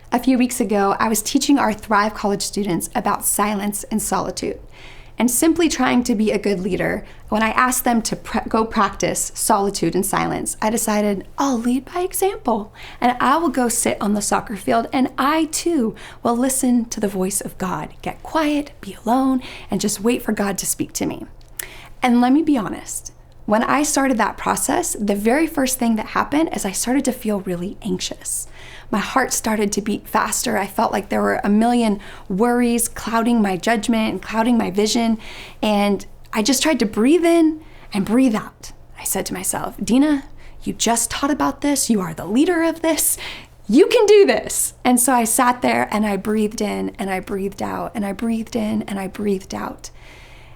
A few weeks ago, I was teaching our Thrive College students about silence and solitude, and simply trying to be a good leader. When I asked them to go practice solitude and silence, I decided I'll lead by example, and I will go sit on the soccer field, and I too will listen to the voice of God, get quiet, be alone, and just wait for God to speak to me. And let me be honest, when I started that process, the very first thing that happened is I started to feel really anxious. My heart started to beat faster. I felt like there were a million worries clouding my judgment and clouding my vision. And I just tried to breathe in and breathe out. I said to myself, Dina, you just taught about this. You are the leader of this. You can do this. And so I sat there and I breathed in and I breathed out and I breathed in and I breathed out.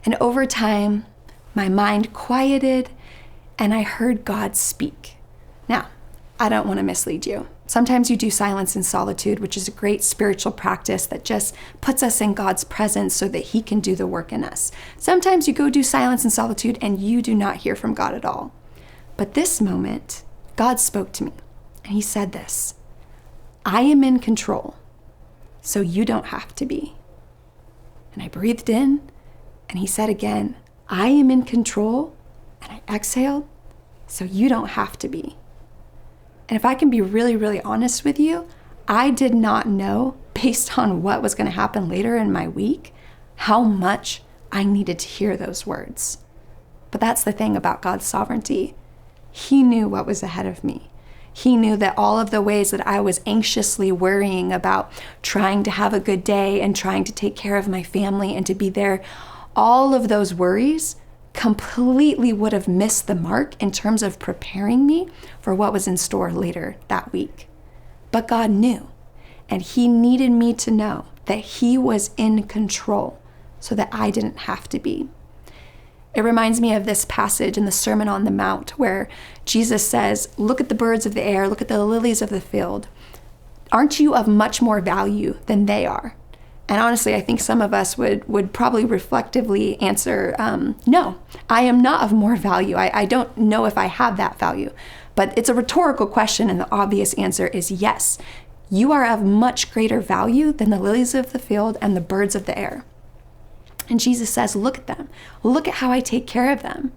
And over time, my mind quieted and I heard God speak. Now, I don't want to mislead you. Sometimes you do silence and solitude, which is a great spiritual practice that just puts us in God's presence so that He can do the work in us. Sometimes you go do silence and solitude and you do not hear from God at all. But this moment, God spoke to me and He said this, I am in control, so you don't have to be. And I breathed in and He said again, I am in control, and I exhaled, so you don't have to be. And if I can be really, really honest with you, I did not know, based on what was going to happen later in my week, how much I needed to hear those words. But that's the thing about God's sovereignty. He knew what was ahead of me. He knew that all of the ways that I was anxiously worrying about trying to have a good day and trying to take care of my family and to be there, all of those worries completely would have missed the mark in terms of preparing me for what was in store later that week. But God knew, and He needed me to know that He was in control so that I didn't have to be. It reminds me of this passage in the Sermon on the Mount where Jesus says, look at the birds of the air, look at the lilies of the field. Aren't you of much more value than they are? And honestly, I think some of us would probably reflectively answer, no, I am not of more value. I don't know if I have that value. But it's a rhetorical question, and the obvious answer is yes. You are of much greater value than the lilies of the field and the birds of the air. And Jesus says, look at them. Look at how I take care of them.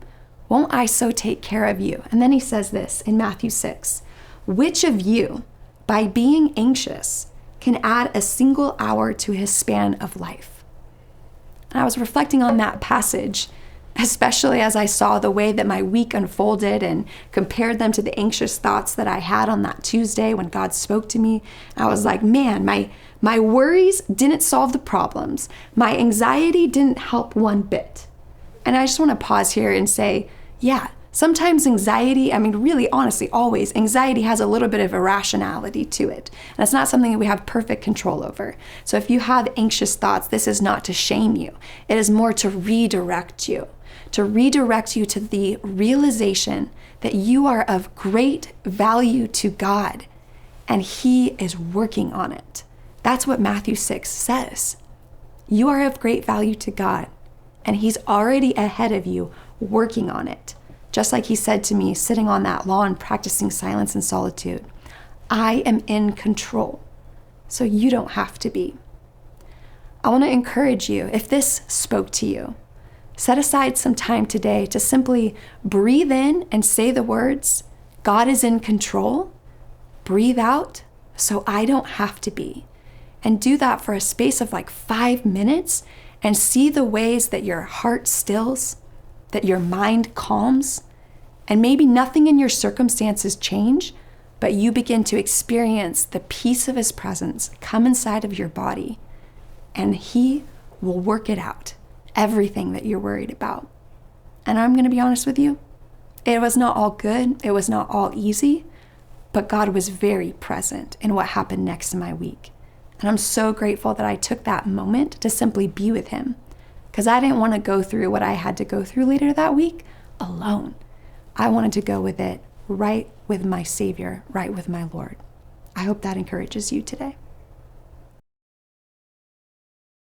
Won't I so take care of you? And then He says this in Matthew 6, which of you, by being anxious, can add a single hour to his span of life? And I was reflecting on that passage, especially as I saw the way that my week unfolded and compared them to the anxious thoughts that I had on that Tuesday when God spoke to me. I was like, man, my worries didn't solve the problems. My anxiety didn't help one bit. And I just want to pause here and say, yeah, sometimes anxiety, really honestly, always, anxiety has a little bit of irrationality to it. And it's not something that we have perfect control over. So if you have anxious thoughts, this is not to shame you. It is more to redirect you to the realization that you are of great value to God and He is working on it. That's what Matthew 6 says. You are of great value to God and He's already ahead of you working on it. Just like He said to me, sitting on that lawn, practicing silence and solitude, I am in control, so you don't have to be. I want to encourage you, if this spoke to you, set aside some time today to simply breathe in and say the words, God is in control. Breathe out, so I don't have to be. And do that for a space of like 5 minutes and see the ways that your heart stills, that your mind calms, and maybe nothing in your circumstances change, but you begin to experience the peace of His presence come inside of your body, and He will work it out, everything that you're worried about. And I'm going to be honest with you, it was not all good, it was not all easy, but God was very present in what happened next in my week. And I'm so grateful that I took that moment to simply be with Him, because I didn't want to go through what I had to go through later that week alone. I wanted to go with it right with my Savior, right with my Lord. I hope that encourages you today.